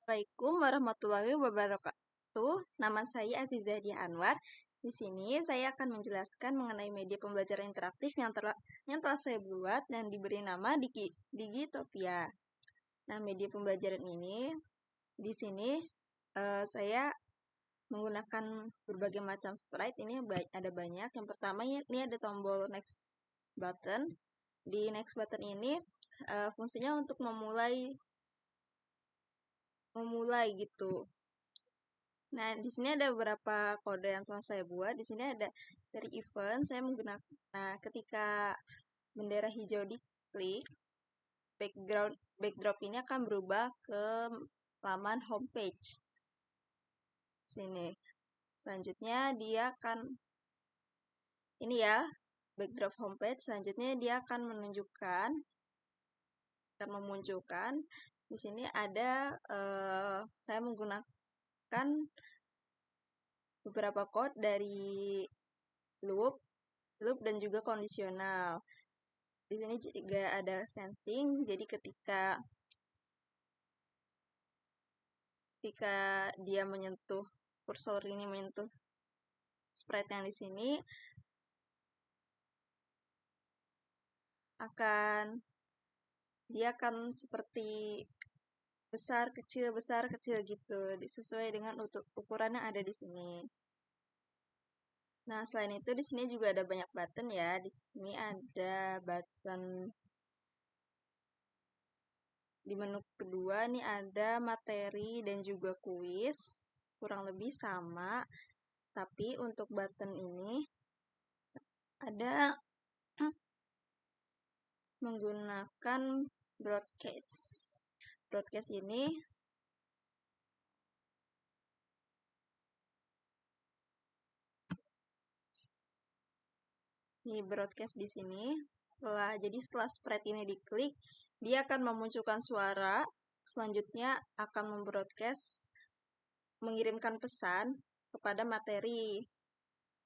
Assalamualaikum warahmatullahi wabarakatuh. Nama saya Aziza Diah Anwar. Di sini saya akan menjelaskan mengenai media pembelajaran interaktif yang telah saya buat dan diberi nama Digitopia. Nah, media pembelajaran ini di sini saya menggunakan berbagai macam sprite. Ini ada banyak. Yang pertama ini ada tombol next button. Di next button ini fungsinya untuk memulai gitu. Nah, di sini ada beberapa kode yang telah saya buat. Di sini ada dari event, saya menggunakan. Nah, ketika bendera hijau diklik, backdrop ini akan berubah ke laman homepage. Sini. Selanjutnya dia akan ini ya, backdrop homepage. Selanjutnya dia akan memunculkan. Di sini ada saya menggunakan beberapa code dari loop dan juga kondisional. Di sini juga ada sensing, jadi ketika dia menyentuh kursor ini menyentuh sprite yang di sini dia akan seperti besar kecil gitu, sesuai dengan ukuran yang ada di sini. Nah, selain itu di sini juga ada banyak button ya. Di sini ada button di menu kedua nih ada materi dan juga kuis, kurang lebih sama. Tapi untuk button ini ada menggunakan broadcast. Broadcast ini broadcast di sini. Setelah sprite ini diklik, dia akan memunculkan suara. Selanjutnya akan mengirimkan pesan kepada materi.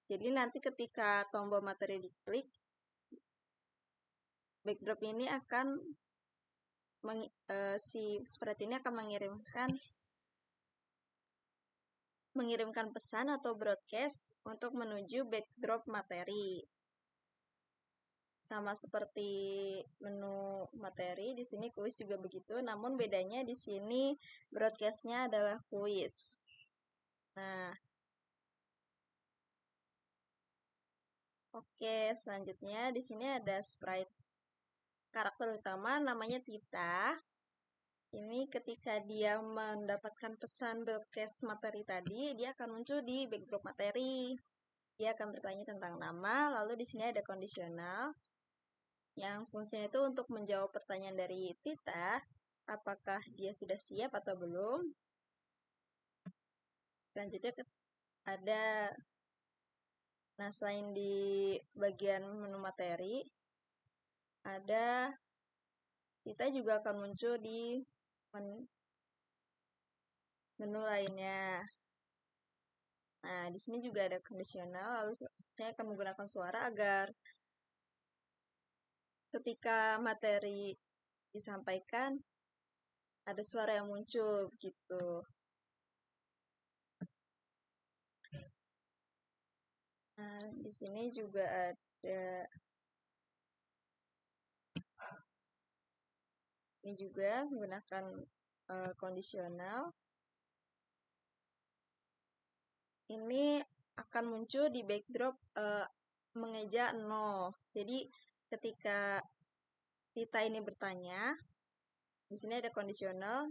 Jadi nanti ketika tombol materi diklik, backdrop ini akan si sprite ini akan mengirimkan pesan atau broadcast untuk menuju backdrop materi. Sama seperti menu materi, di sini kuis juga begitu, namun bedanya di sini broadcast-nya adalah kuis. Nah, oke, selanjutnya di sini ada sprite karakter utama namanya Tita. Ini ketika dia mendapatkan pesan broadcast materi tadi, dia akan muncul di backdrop materi. Dia akan bertanya tentang nama, lalu di sini ada kondisional yang fungsinya itu untuk menjawab pertanyaan dari Tita, apakah dia sudah siap atau belum. Selanjutnya ada, nah selain di bagian menu materi, ada Tita juga akan muncul di menu lainnya. Nah, di sini juga ada kondisional, lalu saya akan menggunakan suara agar ketika materi disampaikan, ada suara yang muncul gitu. Nah, di sini juga ada ini juga menggunakan kondisional. Ini akan muncul di backdrop mengeja 0. Jadi ketika Tita ini bertanya, di sini ada kondisional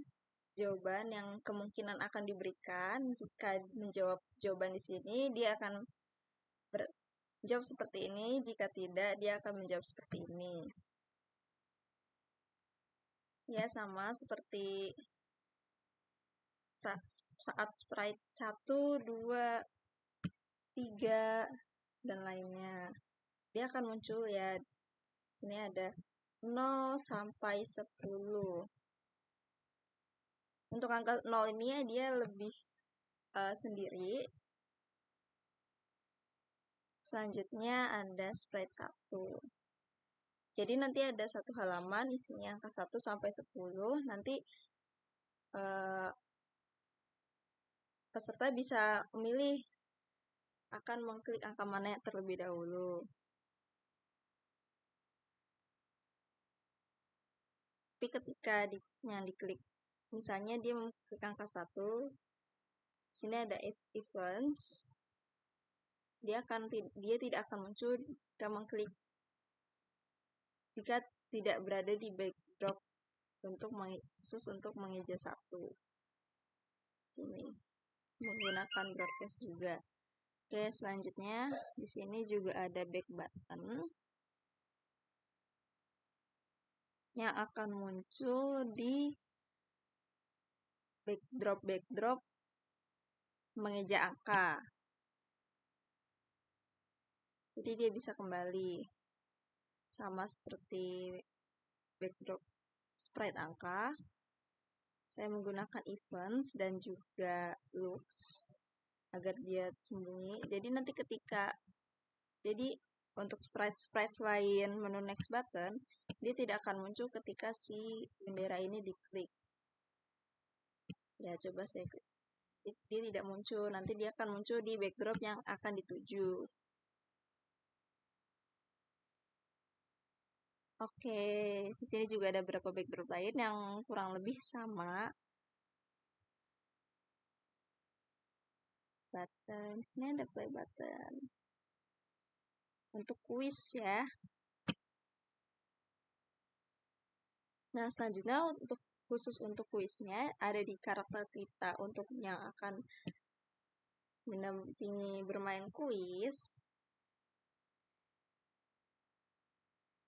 jawaban yang kemungkinan akan diberikan. Jika menjawab jawaban di sini, dia akan menjawab seperti ini. Jika tidak, dia akan menjawab seperti ini. Ya, sama seperti saat sprite 1, 2, 3, dan lainnya. Dia akan muncul ya. Sini ada 0 sampai 10. Untuk angka 0 ini ya dia lebih sendiri. Selanjutnya ada sprite 1. Jadi nanti ada satu halaman isinya angka 1 sampai 10. Nanti peserta bisa memilih akan mengklik angka mana yang terlebih dahulu. Tapi ketika yang diklik, misalnya dia mengklik angka 1, sini ada events, dia tidak akan muncul jika mengklik, jika tidak berada di backdrop khusus untuk mengeja 1. Sini menggunakan broadcast juga. Oke, selanjutnya di sini juga ada back button yang akan muncul di backdrop mengeja angka. Jadi dia bisa kembali sama seperti backdrop sprite angka. Saya menggunakan events dan juga looks agar dia sembunyi. Jadi nanti untuk sprite lain menu next button, dia tidak akan muncul ketika si bendera ini diklik. Ya, coba saya klik. Dia tidak muncul, nanti dia akan muncul di backdrop yang akan dituju. Oke, di sini juga ada beberapa backdrop lain yang kurang lebih sama. Button, di sini ada play button. Untuk kuis ya. Nah, selanjutnya khusus untuk kuisnya ada di karakter kita untuk yang akan mendampingi bermain kuis.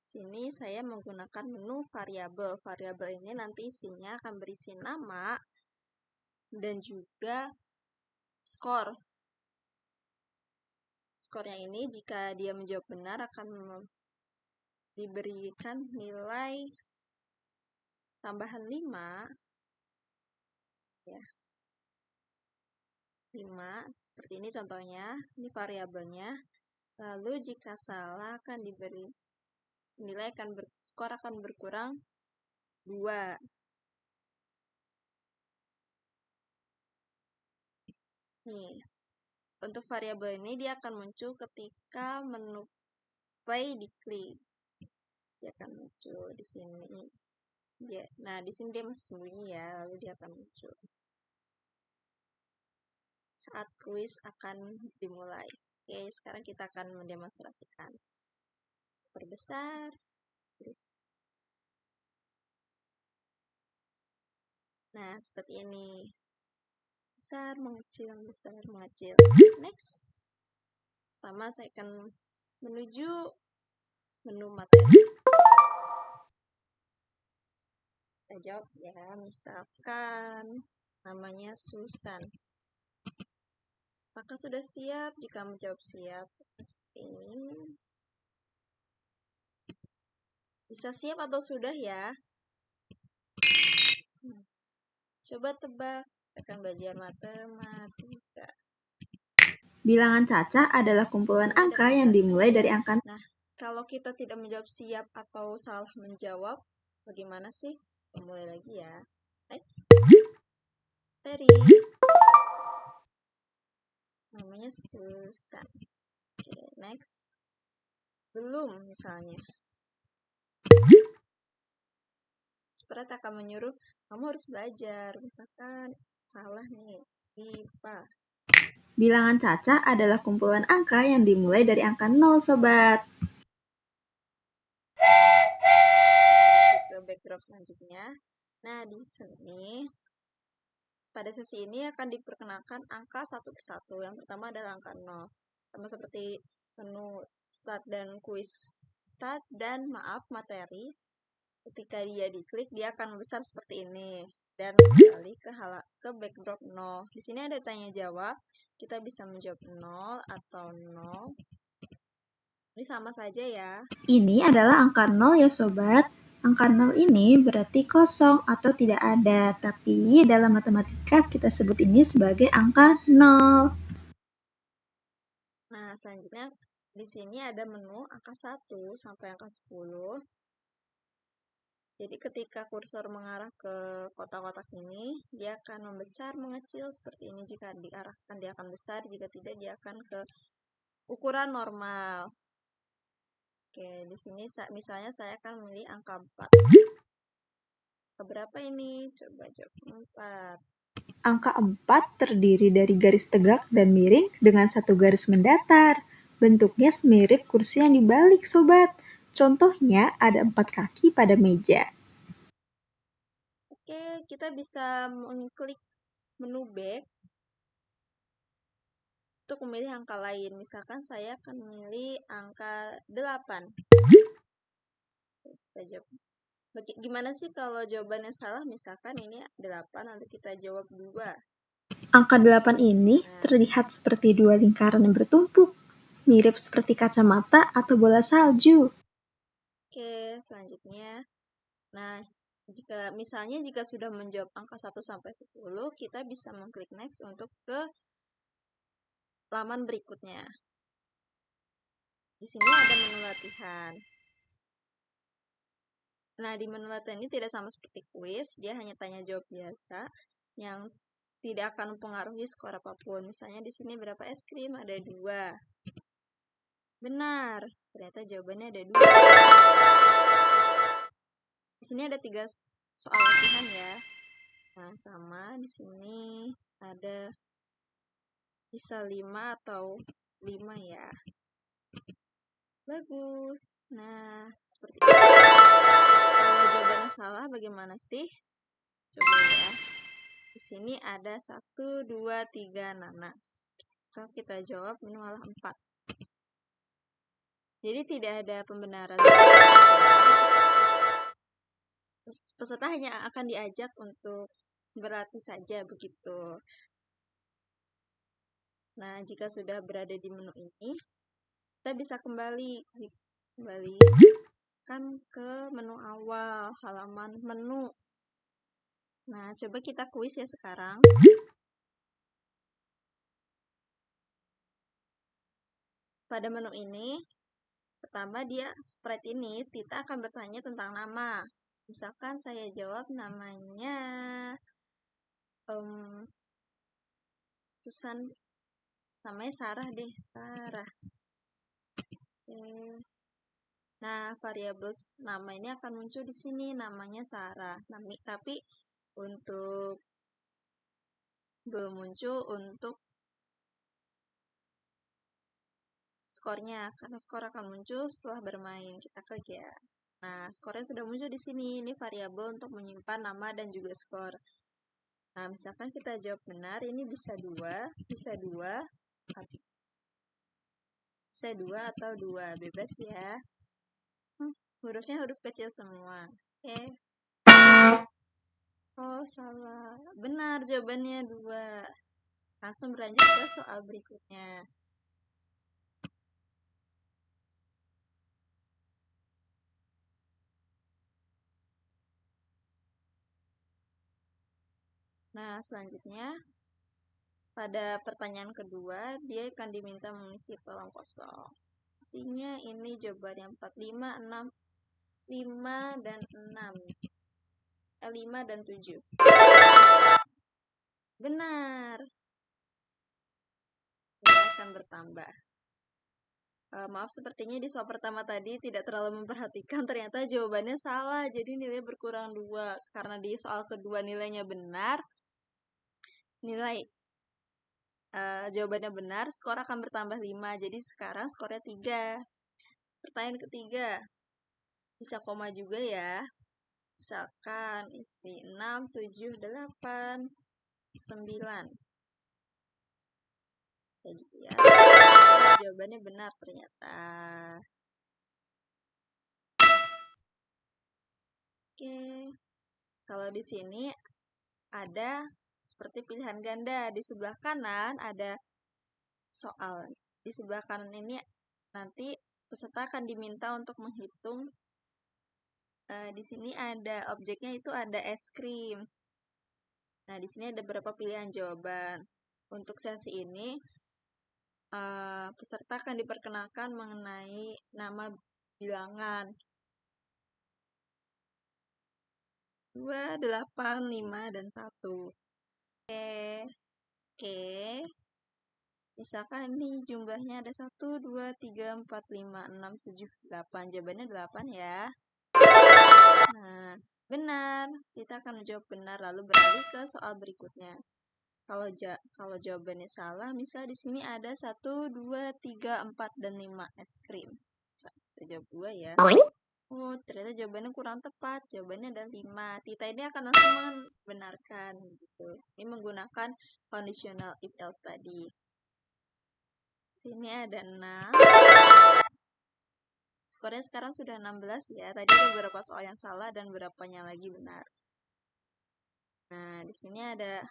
Sini saya menggunakan menu variabel. Variabel ini nanti isinya akan berisi nama dan juga skor. Skornya ini jika dia menjawab benar akan diberikan nilai tambahan 5 ya. 5 seperti ini contohnya, ini variabelnya. Lalu jika salah akan diberi skor akan berkurang 2. Nih, untuk variabel ini dia akan muncul ketika menu play diklik. Dia akan muncul di sini. Nah, di sini dia masih sembunyi ya, lalu dia akan muncul saat kuis akan dimulai. Oke, sekarang kita akan mendemonstrasikan. Perbesar. Nah, seperti ini. Besar, mengecil, besar, mengecil. Next. Pertama, saya akan menuju menu materi. Kita jawab ya, misalkan namanya Susan. Maka sudah siap, jika menjawab siap, seperti ini. Bisa siap atau sudah ya? Coba tebak, akan belajar matematika. Bilangan cacah adalah kumpulan angka yang dimulai dari angka. Nah, kalau kita tidak menjawab siap atau salah menjawab, bagaimana sih? Mulai lagi ya. Next. Teri. Namanya Susan. Oke, next. Belum, misalnya. Sprite akan menyuruh, kamu harus belajar. Misalkan, salah nih. IPA. Bilangan cacah adalah kumpulan angka yang dimulai dari angka 0, sobat. Ke backdrop selanjutnya. Nah, di sini pada sesi ini akan diperkenalkan angka satu persatu. Yang pertama adalah angka 0. Sama seperti menu start dan quiz start dan materi. Ketika dia diklik, dia akan besar seperti ini dan beralih ke backdrop 0. Di sini ada tanya jawab. Kita bisa menjawab 0 atau 0. Ini sama saja ya. Ini adalah angka 0 ya sobat. Angka 0 ini berarti kosong atau tidak ada. Tapi dalam matematika kita sebut ini sebagai angka 0. Nah, selanjutnya di sini ada menu angka 1 sampai angka 10. Jadi ketika kursor mengarah ke kotak-kotak ini, dia akan membesar, mengecil seperti ini. Jika diarahkan dia akan besar, jika tidak dia akan ke ukuran normal. Oke, di sini misalnya saya akan memilih angka 4. Berapa ini? Coba jawab 4. Angka 4 terdiri dari garis tegak dan miring dengan satu garis mendatar. Bentuknya semirip kursi yang dibalik, sobat. Contohnya ada 4 kaki pada meja. Oke, kita bisa mengklik menu back untuk memilih angka lain. Misalkan saya akan memilih angka 8. Kita jawab. Gimana sih kalau jawabannya salah? Misalkan ini 8, lalu kita jawab 2. Angka 8 ini terlihat seperti dua lingkaran yang bertumpuk, mirip seperti kacamata atau bola salju. Oke, selanjutnya. Nah, jika sudah menjawab angka 1 sampai 10, kita bisa mengklik next untuk ke halaman berikutnya. Di sini ada menu latihan. Nah, di menu latihan ini tidak sama seperti kuis, dia hanya tanya jawab biasa yang tidak akan mempengaruhi skor apapun. Misalnya di sini berapa es krim? Ada 2. Benar, ternyata jawabannya ada 2. Di sini ada 3 soal latihan ya. Nah, sama di sini ada bisa 5 atau 5 ya. Bagus. Nah, seperti itu. Kalau jawabannya salah bagaimana sih? Coba ya. Di sini ada 1, 2, 3 nanas. So, kita jawab menu malah 4. Jadi tidak ada pembenaran. Peserta hanya akan diajak untuk berlatih saja begitu. Nah, jika sudah berada di menu ini, kita bisa kembali kan ke menu awal, halaman menu. Nah, coba kita kuis ya sekarang. Pada menu ini, pertama dia sprite ini, kita akan bertanya tentang nama. Misalkan saya jawab namanya Susan, namanya Sarah deh, Sarah. Oke. Nah, variabel nama ini akan muncul di sini, namanya Sarah. Tapi belum muncul untuk skornya, karena skor akan muncul setelah bermain. Kita klik ya. Nah, skornya sudah muncul di sini. Ini variabel untuk menyimpan nama dan juga skor. Nah, misalkan kita jawab benar, ini bisa 2, bisa 2, bisa 2 atau 2, bebas ya. Hurufnya huruf kecil semua. Oke. Oh, salah. Benar, jawabannya 2. Langsung berlanjut ke soal berikutnya. Nah, selanjutnya pada pertanyaan kedua, dia akan diminta mengisi kolom kosong. Isinya ini jawabannya 4, 5, 6, 5 dan 6. 5 dan 7. Benar. Dia akan bertambah. Maaf, sepertinya di soal pertama tadi tidak terlalu memperhatikan, ternyata jawabannya salah, jadi nilai berkurang 2. Karena di soal kedua nilainya benar, jawabannya benar, skor akan bertambah 5. Jadi sekarang skornya 3. Pertanyaan ketiga, bisa koma juga ya. Misalkan isi 6, 7, 8, 9. Kayak gitu ya. Jawabannya benar ternyata. Oke. Kalau di sini ada seperti pilihan ganda. Di sebelah kanan ada soal. Di sebelah kanan ini nanti peserta akan diminta untuk menghitung. Di sini ada objeknya, itu ada es krim. Nah, di sini ada beberapa pilihan jawaban. Untuk sesi ini, peserta akan diperkenalkan mengenai nama bilangan. 2, 8, 5, dan 1. Oke. Misalkan nih jumlahnya ada 1, 2, 3, 4, 5, 6, 7, 8. Jawabannya 8 ya. Nah, benar. Kita akan menjawab benar lalu beralih ke soal berikutnya. Kalau jawabannya salah, misal di sini ada 1, 2, 3, 4, dan 5 es krim. Kita jawab 2 ya. Oh, ternyata jawabannya kurang tepat. Jawabannya ada 5. Tita ini akan langsung membenarkan gitu. Ini menggunakan conditional if else tadi. Sini ada 6. Skornya sekarang sudah 16 ya. Tadi ada beberapa soal yang salah dan beberapanya lagi benar. Nah, di sini ada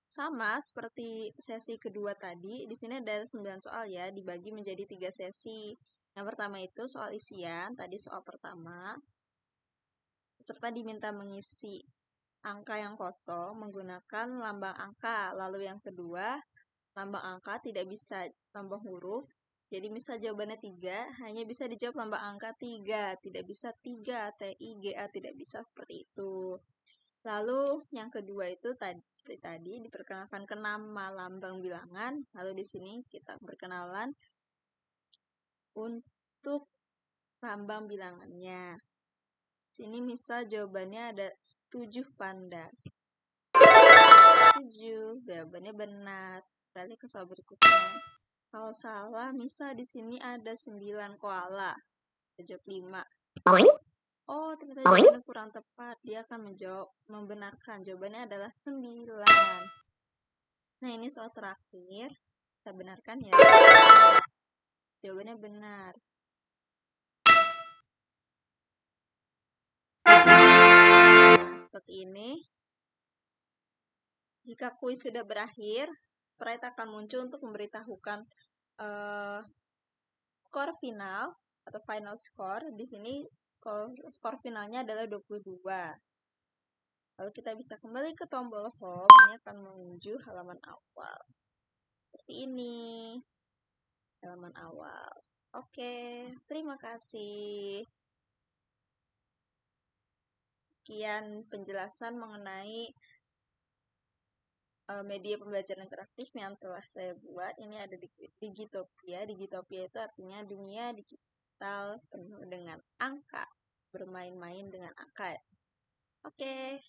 sama seperti sesi kedua tadi. Di sini ada 9 soal ya, dibagi menjadi 3 sesi. Yang pertama itu soal isian, tadi soal pertama. Peserta diminta mengisi angka yang kosong menggunakan lambang angka. Lalu yang kedua, lambang angka tidak bisa lambang huruf. Jadi misal jawabannya 3, hanya bisa dijawab lambang angka 3. Tidak bisa 3, TIGA, tidak bisa seperti itu. Lalu yang kedua itu tadi seperti tadi diperkenalkan ke nama lambang bilangan. Lalu di sini kita berkenalan untuk lambang bilangannya. Sini misal jawabannya ada 7 panda. 7, jawabannya benar. Berarti ke soal berikutnya. Kalau salah, misal di sini ada 9 koala. Kita jawab 5. Oh, ternyata jawabannya kurang tepat. Dia akan menjawab membenarkan. Jawabannya adalah 9. Nah, ini soal terakhir. Kita benarkan ya. Jawabannya benar. Nah, seperti ini. Jika kuis sudah berakhir, sprite akan muncul untuk memberitahukan skor final atau final score. Di sini skor finalnya adalah 22. Lalu kita bisa kembali ke tombol home. Ini akan menuju halaman awal. Seperti ini. Halaman awal. Oke, terima kasih. Sekian penjelasan mengenai media pembelajaran interaktif yang telah saya buat. Ini ada di Digitopia. Digitopia itu artinya dunia digital penuh dengan angka. Bermain-main dengan angka. Oke.